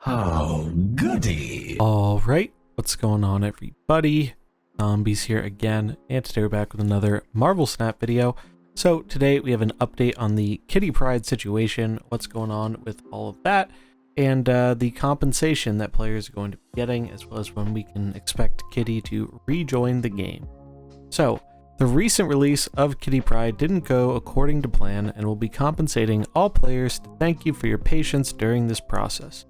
Oh, goody. All right, what's going on, everybody? Zombies here again, and today we're back with another Marvel Snap video. So today we have an update on the Kitty Pryde situation, what's going on with all of that, and the compensation that players are going to be getting, as well as when we can expect Kitty to rejoin the game. So, the recent release of Kitty Pryde didn't go according to plan and will be compensating all players to thank you for your patience during this process.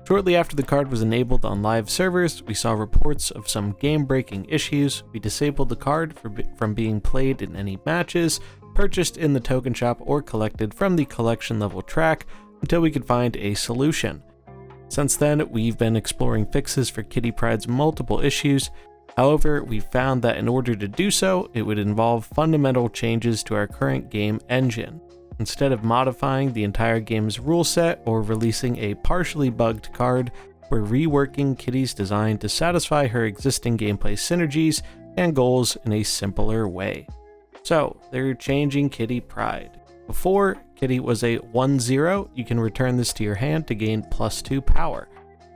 Shortly after the card was enabled on live servers, we saw reports of some game-breaking issues. We disabled the card from being played in any matches, purchased in the token shop, or collected from the collection level track until we could find a solution. Since then, we've been exploring fixes for Kitty Pryde's multiple issues. However, we found that in order to do so, it would involve fundamental changes to our current game engine. Instead of modifying the entire game's rule set or releasing a partially bugged card, we're reworking Kitty's design to satisfy her existing gameplay synergies and goals in a simpler way. So, they're changing Kitty Pryde. Before, Kitty was a 1-0, you can return this to your hand to gain +2 power.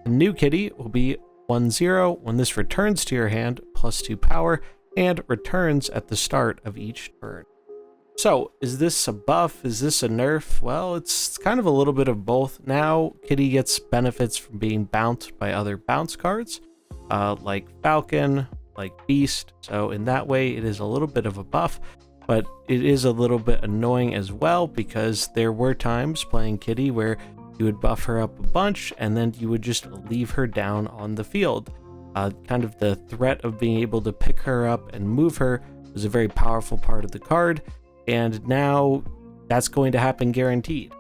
The new Kitty will be 1-0 when this returns to your hand, +2 power, and returns at the start of each turn. So, is this a buff? Is this a nerf? Well, it's kind of a little bit of both. Now, Kitty gets benefits from being bounced by other bounce cards, like Falcon, like Beast, so in that way it is a little bit of a buff, but it is a little bit annoying as well, because there were times playing Kitty where you would buff her up a bunch, and then you would just leave her down on the field. Kind of the threat of being able to pick her up and move her was a very powerful part of the card, and now that's going to happen guaranteed.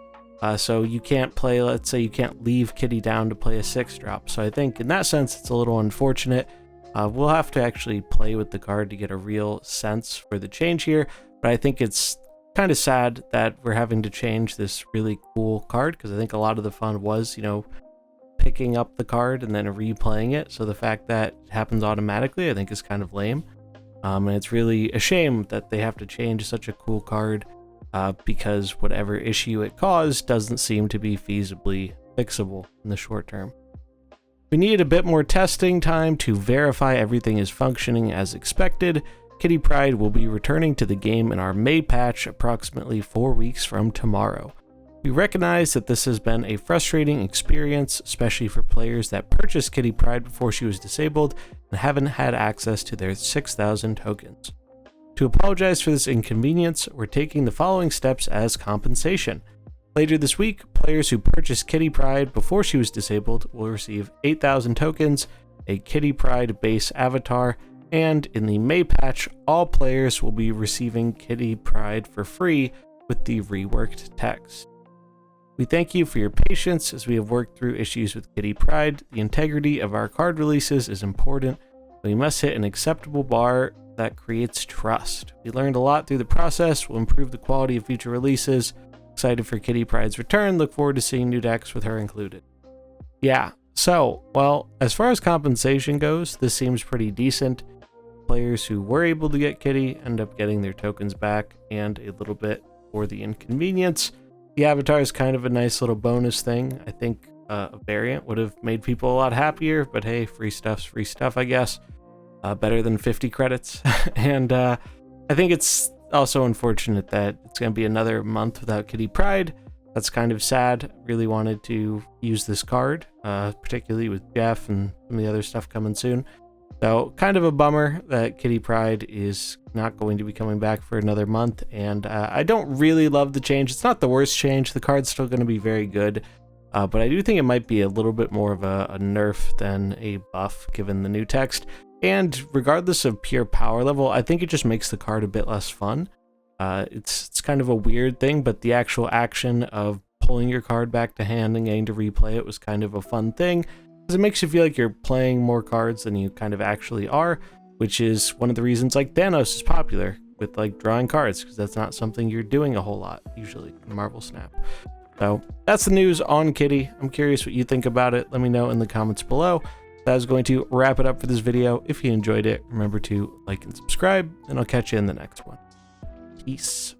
So you can't play, let's say you can't leave Kitty down to play a 6-drop. So I think in that sense it's a little unfortunate. We'll have to actually play with the card to get a real sense for the change here, but I think it's kind of sad that we're having to change this really cool card, because I think a lot of the fun was, picking up the card and then replaying it. So the fact that it happens automatically, I think, is kind of lame. And it's really a shame that they have to change such a cool card because whatever issue it caused doesn't seem to be feasibly fixable in the short term. We need a bit more testing time to verify everything is functioning as expected. Kitty Pryde will be returning to the game in our May patch approximately 4 weeks from tomorrow. We recognize that this has been a frustrating experience, especially for players that purchased Kitty Pryde before she was disabled and haven't had access to their 6,000 tokens. To apologize for this inconvenience, we're taking the following steps as compensation. Later this week, players who purchased Kitty Pryde before she was disabled will receive 8,000 tokens, a Kitty Pryde base avatar, and in the May patch, all players will be receiving Kitty Pryde for free with the reworked text. We thank you for your patience as we have worked through issues with Kitty Pryde. The integrity of our card releases is important. We must hit an acceptable bar that creates trust. We learned a lot through the process. We'll improve the quality of future releases. Excited for Kitty Pryde's return. Look forward to seeing new decks with her included. Yeah, so, well, as far as compensation goes, this seems pretty decent. Players who were able to get Kitty end up getting their tokens back and a little bit for the inconvenience. The avatar is kind of a nice little bonus thing. I think a variant would have made people a lot happier, but hey, free stuff's free stuff, I guess. Better than 50 credits. And I think it's also unfortunate that it's going to be another month without Kitty Pryde. That's kind of sad. Really wanted to use this card, particularly with Jeff and some of the other stuff coming soon. So kind of a bummer that Kitty Pryde is not going to be coming back for another month, and I don't really love the change. It's not the worst change. The card's still going to be very good, but I do think it might be a little bit more of a nerf than a buff given the new text. And regardless of pure power level, I think it just makes the card a bit less fun. It's kind of a weird thing, but the actual action of pulling your card back to hand and getting to replay it was kind of a fun thing, because it makes you feel like you're playing more cards than you kind of actually are, which is one of the reasons like Thanos is popular with like drawing cards, because that's not something you're doing a whole lot usually in Marvel Snap. So that's the news on Kitty. I'm curious what you think about it. Let me know in the comments below. That is going to wrap it up for this video. If you enjoyed it, remember to like and subscribe, and I'll catch you in the next one. Peace.